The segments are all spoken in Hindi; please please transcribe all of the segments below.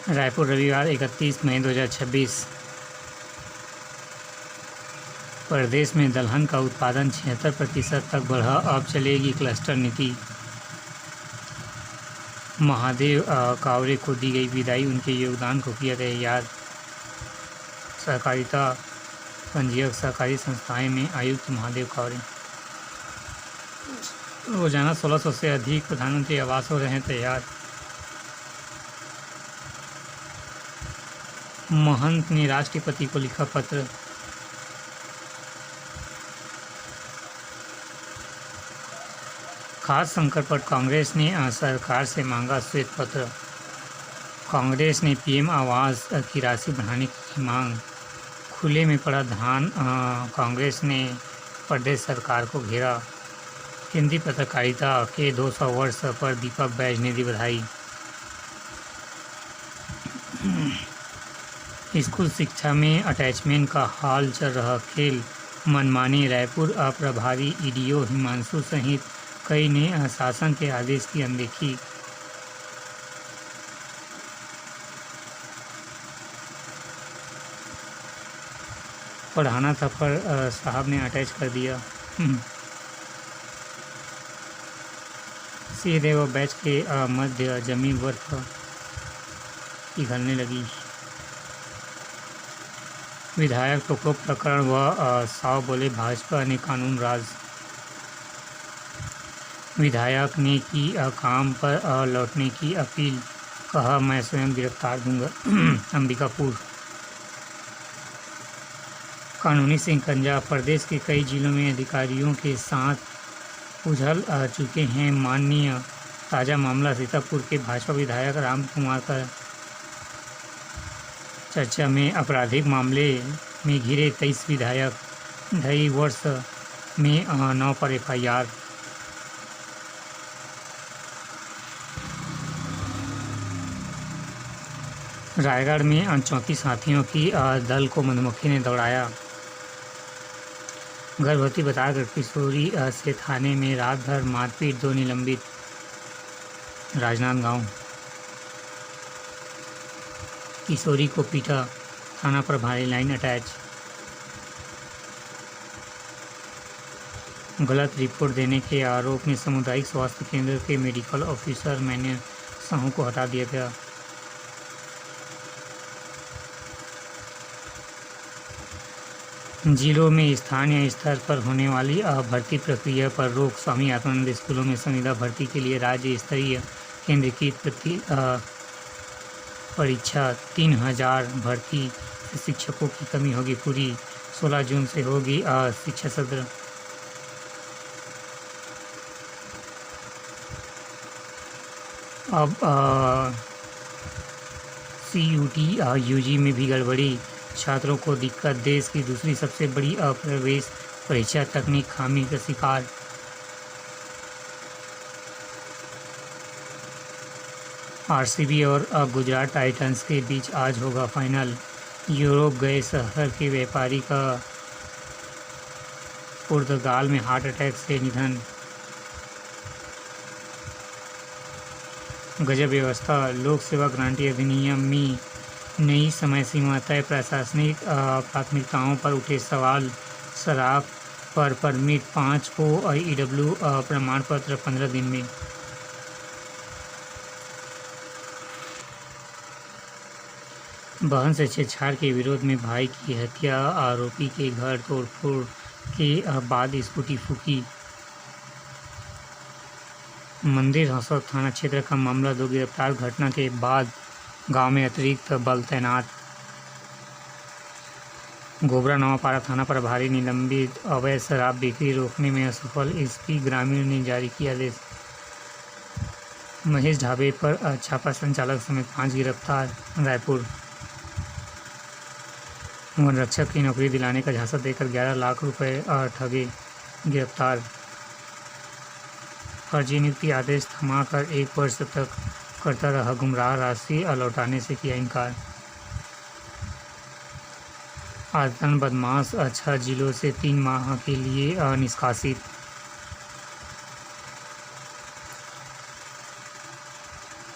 रायपुर, रविवार 31 मई 2026। प्रदेश में दलहन का उत्पादन 76% तक बढ़ा, अब चलेगी क्लस्टर नीति। महादेव कावरे को दी गई विदाई, उनके योगदान को किया गया याद। सहकारिता पंजीयक सहकारी संस्थाएं में आयुक्त महादेव कावरे। रोजाना 1600 से अधिक प्रधानमंत्री आवास हो रहे हैं तैयार। महंत ने राष्ट्रपति को लिखा पत्र। खास संकट पर कांग्रेस ने सरकार से मांगा श्वेत पत्र। कांग्रेस ने पीएम आवास की राशि बढ़ाने की मांग। खुले में पड़ा धान, कांग्रेस ने प्रदेश सरकार को घेरा। हिंदी पत्रकारिता के 200 वर्ष पर दीपक बैज ने दी बधाई। स्कूल शिक्षा में अटैचमेंट का हाल चल रहा खेल। मनमानी, रायपुर अप्रभारी ईडीओ हिमांशु सहित कई ने शासन के आदेश की अनदेखी। पढ़ाना था पर साहब ने अटैच कर दिया। सीधे वो बैच के मध्य जमीन बर्फ पिघलने लगी। विधायक टोकरो प्रकरण व साव बोले भाजपा ने कानून राज। विधायक ने की काम पर लौटने की अपील, कहा मैं स्वयं गिरफ्तार दूंगा। अंबिकापुर कानूनी शिकंजा। प्रदेश के कई जिलों में अधिकारियों के साथ उछल चुके हैं माननीय। ताज़ा मामला सीतापुर के भाजपा विधायक राम कुमार का चर्चा में। आपराधिक मामले में घिरे 23 विधायक, 2.5 वर्ष में 9 पर FIR। रायगढ़ में 34 हाथियों की दल को मधुमक्खी ने दौड़ाया। गर्भवती बताकर किशोरी से थाने में रात भर मारपीट, 2 निलंबित। राजनांदगांव किशोरी को पीटा, थाना प्रभारी लाइन अटैच। गलत रिपोर्ट देने के आरोप में सामुदायिक स्वास्थ्य केंद्र के मेडिकल ऑफिसर मैंने साहू को हटा दिया गया। जिलों में स्थानीय स्तर पर होने वाली भर्ती प्रक्रिया पर रोक। स्वामी आत्मानंद स्कूलों में संविदा भर्ती के लिए राज्य स्तरीय केंद्रीकृत परीक्षा। 3000 भर्ती से शिक्षकों की कमी होगी पूरी। 16 जून से होगी शिक्षा सत्र। अब CUT UG में भी गड़बड़ी, छात्रों को दिक्कत। देश की दूसरी सबसे बड़ी प्रवेश परीक्षा तकनीक खामी का शिकार। RCB और गुजरात टाइटंस के बीच आज होगा फाइनल। यूरोप गए शहर के व्यापारी का पुर्तगाल में हार्ट अटैक से निधन। गजब व्यवस्था। लोक सेवा गारंटी अधिनियम में नई समय सीमा तय। प्रशासनिक प्राथमिकताओं पर उठे सवाल। शराब पर परमिट 5 को EW प्रमाण पत्र 15 दिन में। बहन से छेड़छाड़ के विरोध में भाई की हत्या, आरोपी के घर तोड़फोड़ के बाद स्कूटी फूकी। मंदिर हंसौर थाना क्षेत्र का मामला, 2 गिरफ्तार। घटना के बाद गांव में अतिरिक्त बल तैनात। गोबरा नवापाड़ा थाना प्रभारी निलंबित। अवैध शराब बिक्री रोकने में असफल, SP ग्रामीण ने जारी किया आदेश। महेश ढाबे पर छापा, संचालक समेत 5 गिरफ्तार। रायपुर वन रक्षक की नौकरी दिलाने का झांसा देकर 11 लाख रुपए ठगे, गिरफ्तार। फर्जी नियुक्ति आदेश थमाकर 1 वर्ष तक करता रहा गुमराह, राशि लौटाने से किया इनकार। आदतन बदमाश 6 जिलों से 3 माह के लिए निष्कासित।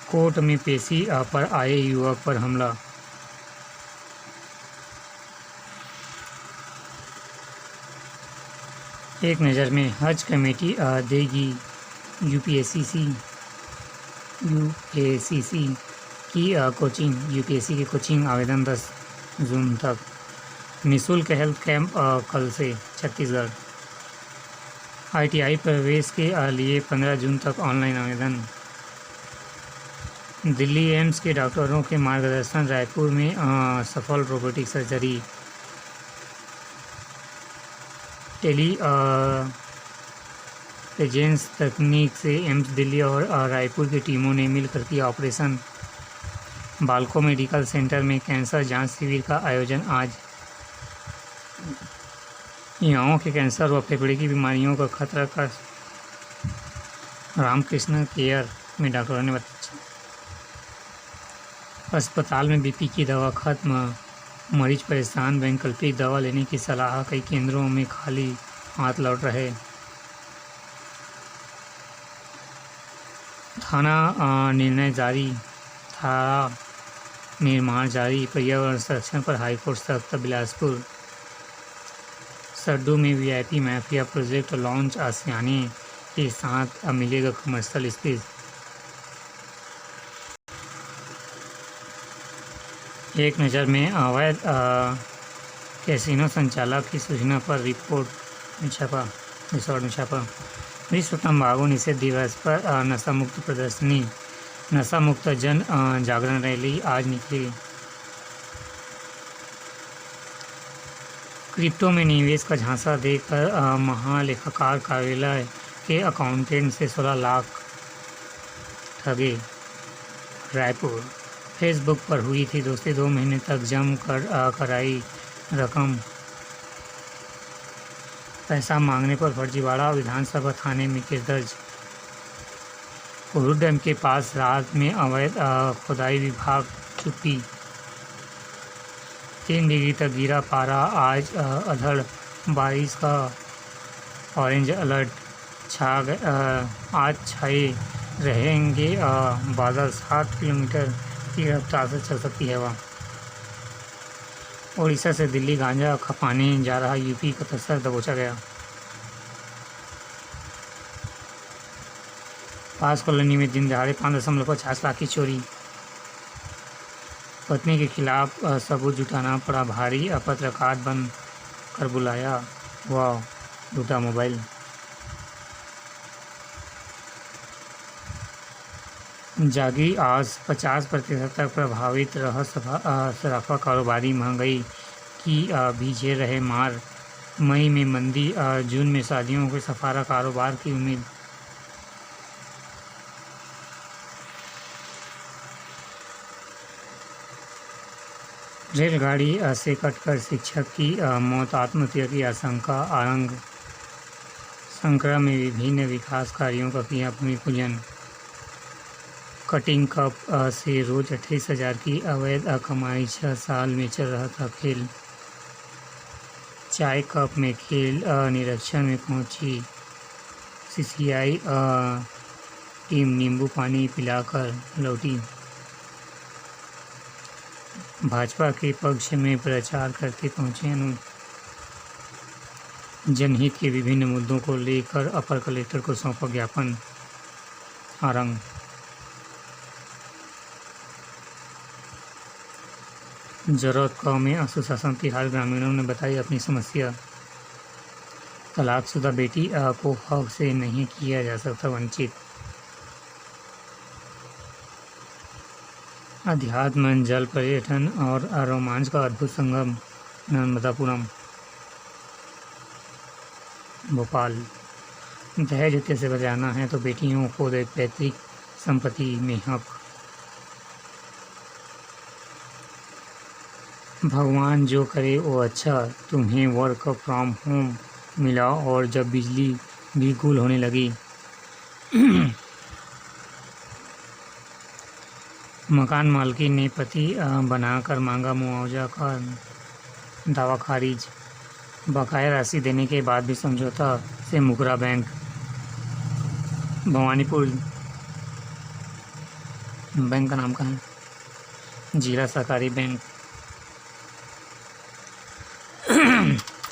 कोर्ट में पेशी पर आए युवक पर हमला। एक नज़र में हज कमेटी देगी यूपीएससी की यूपीएससी की कोचिंग आवेदन 10 जून तक। निःशुल्क हेल्थ कैंप कल से छत्तीसगढ़। आईटीआई प्रवेश के लिए 15 जून तक ऑनलाइन आवेदन। दिल्ली एम्स के डॉक्टरों के मार्गदर्शन रायपुर में सफल रोबोटिक सर्जरी। टेली प्रेजेंस तकनीक से एम्स दिल्ली और रायपुर की टीमों ने मिलकर किया ऑपरेशन। बालको मेडिकल सेंटर में कैंसर जांच शिविर का आयोजन आज। युवाओं के कैंसर व फेफड़े की बीमारियों का खतरा का रामकृष्ण केयर में डॉक्टरों ने बताया। अस्पताल में बीपी की दवा खत्म, मरीज परेशान, वैकल्पिक दवा लेने की सलाह। कई केंद्रों में खाली हाथ लौट रहे। थाना निर्णय जारी, थाना निर्माण जारी, पर्यावरण संरक्षण पर हाईकोर्ट सख्त। बिलासपुर सड्डू में वीआईपी माफिया प्रोजेक्ट लॉन्च, आसियाने के साथ मिलेगा कमर्शियल स्पेस। एक नज़र में अवैध कैसीनो संचालक की सूचना पर रिसोर्ट में छापा। विश्व तंबाकू निषेध दिवस पर नशा मुक्त प्रदर्शनी, नशा मुक्त जन जागरण रैली आज निकली। क्रिप्टो में निवेश का झांसा देकर महालेखाकार कार्यालय के अकाउंटेंट से 16 लाख ठगे। रायपुर फेसबुक पर हुई थी दोस्ती, 2 महीने तक जम कर कराई रकम। पैसा मांगने पर फर्जीवाड़ा, विधानसभा थाने में केस दर्ज। कुरुड डैम के पास रात में अवैध खुदाई, विभाग चुप्पी। 3 डिग्री तक गिरा पारा, आज अधड़ बारिश का ऑरेंज अलर्ट आज छाए रहेंगे बादल, 7 किलोमीटर की रफ्तार से चल सकती है हवा। उड़ीसा से दिल्ली गांजा खपाने जा रहा यूपी का तस्कर दबोचा गया। पास कॉलोनी में दिन दहाड़े 5.50 लाख की चोरी। पत्नी के खिलाफ सबूत जुटाना पड़ा भारी, पत्रकार बन कर बुलाया व लूटा मोबाइल। जागी आज 50% तक प्रभावित रहा सराफा कारोबारी, महंगाई की भी झेल रहे मार। मई में मंदी, जून में शादियों के सफारा कारोबार की उम्मीद। रेलगाड़ी से कटकर शिक्षक की मौत, आत्महत्या की आशंका। आरंग संकरा में विभिन्न विकास कार्यों का किया भूमि पूजन। कटिंग कप से रोज 28,000 की अवैध कमाई, 6 साल में चल रहा था खेल। चाय कप में खेल निरीक्षण में पहुंची सीसीआई टीम, नींबू पानी पिलाकर लौटी। भाजपा के पक्ष में प्रचार करते पहुंचे अनुज। जनहित के विभिन्न मुद्दों को लेकर अपर कलेक्टर को सौंपा ज्ञापन। आरंग जरूरत गाँव में सुशासन तिहाड़, ग्रामीणों ने बताई अपनी समस्या। तलाकशुदा बेटी को हक से नहीं किया जा सकता वंचित। अध्यात्म, जल, पर्यटन और रोमांच का अद्भुत संगम, नर्मदापुरम। भोपाल दहेज हत्या से बचाना है तो बेटियों को दे पैतृक संपत्ति में हक। भगवान जो करे वो अच्छा, तुम्हें वर्क फ्रॉम होम मिला और जब बिजली भी गुल होने लगी। मकान मालकिन ने पति बनाकर मांगा मुआवजा का दावा खारिज। बकाया राशि देने के बाद भी समझौता से मुकरा बैंक। भवानीपुर बैंक का नाम क्या है? जिला सहकारी बैंक।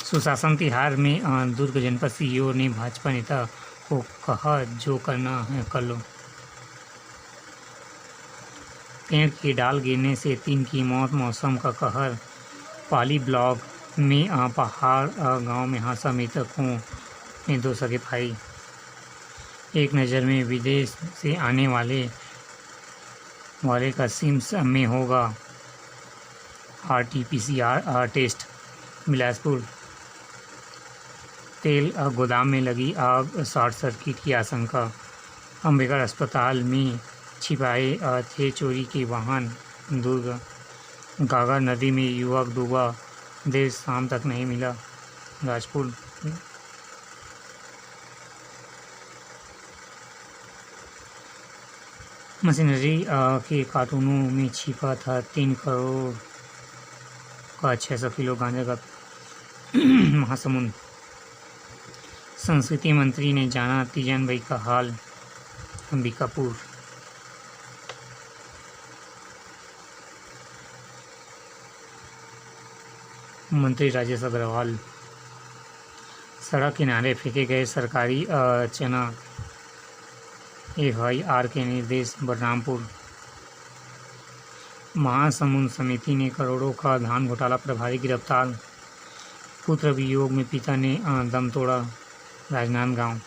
सुशासन तिहार में दुर्ग जनपद सीईओ ने भाजपा नेता को कहा जो करना है कर लो। पेड़ की डाल गिरने से 3 की मौत, मौसम का कहर। पाली ब्लॉक में पहाड़ गांव में हादसा, मृतकों में 2 सगे भाई। एक नज़र में विदेश से आने वाले का सिम्स में होगा RT-PCR टेस्ट। बिलासपुर तेल गोदाम में लगी आग, शॉर्ट सर्किट की आशंका। अम्बेडकर अस्पताल में छिपाए थे चोरी के वाहन। दुर्ग गागा नदी में युवक डूबा, देर शाम तक नहीं मिला। राजपुर मशीनरी के कार्टूनों में छिपा था 3 करोड़ का 600 किलो गांजा का महासमुंद। संस्कृति मंत्री ने जाना तीजन भाई का हाल। अंबिकापुर मंत्री राजेश अग्रवाल। सड़क किनारे फेंके गए सरकारी चना, FIR के निर्देश। बलरामपुर महासमुंद समिति ने करोड़ों का धान घोटाला प्रभारी गिरफ्तार। पुत्र वियोग में पिता ने दम तोड़ा। राजनांदगांव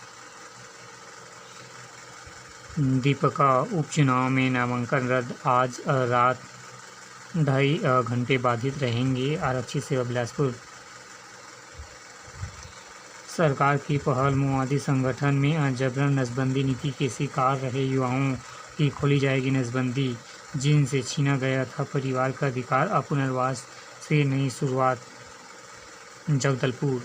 दीपिका उपचुनाव में नामांकन रद्द, आज रात 2.5 घंटे बाधित रहेंगे आरक्षित सेवा। बिलासपुर सरकार की पहल, माओवादी संगठन में जबरन नसबंदी नीति के शिकार रहे युवाओं की खोली जाएगी नसबंदी। जिनसे छीना गया था परिवार का अधिकार, अब पुनर्वास से नई शुरुआत। जगदलपुर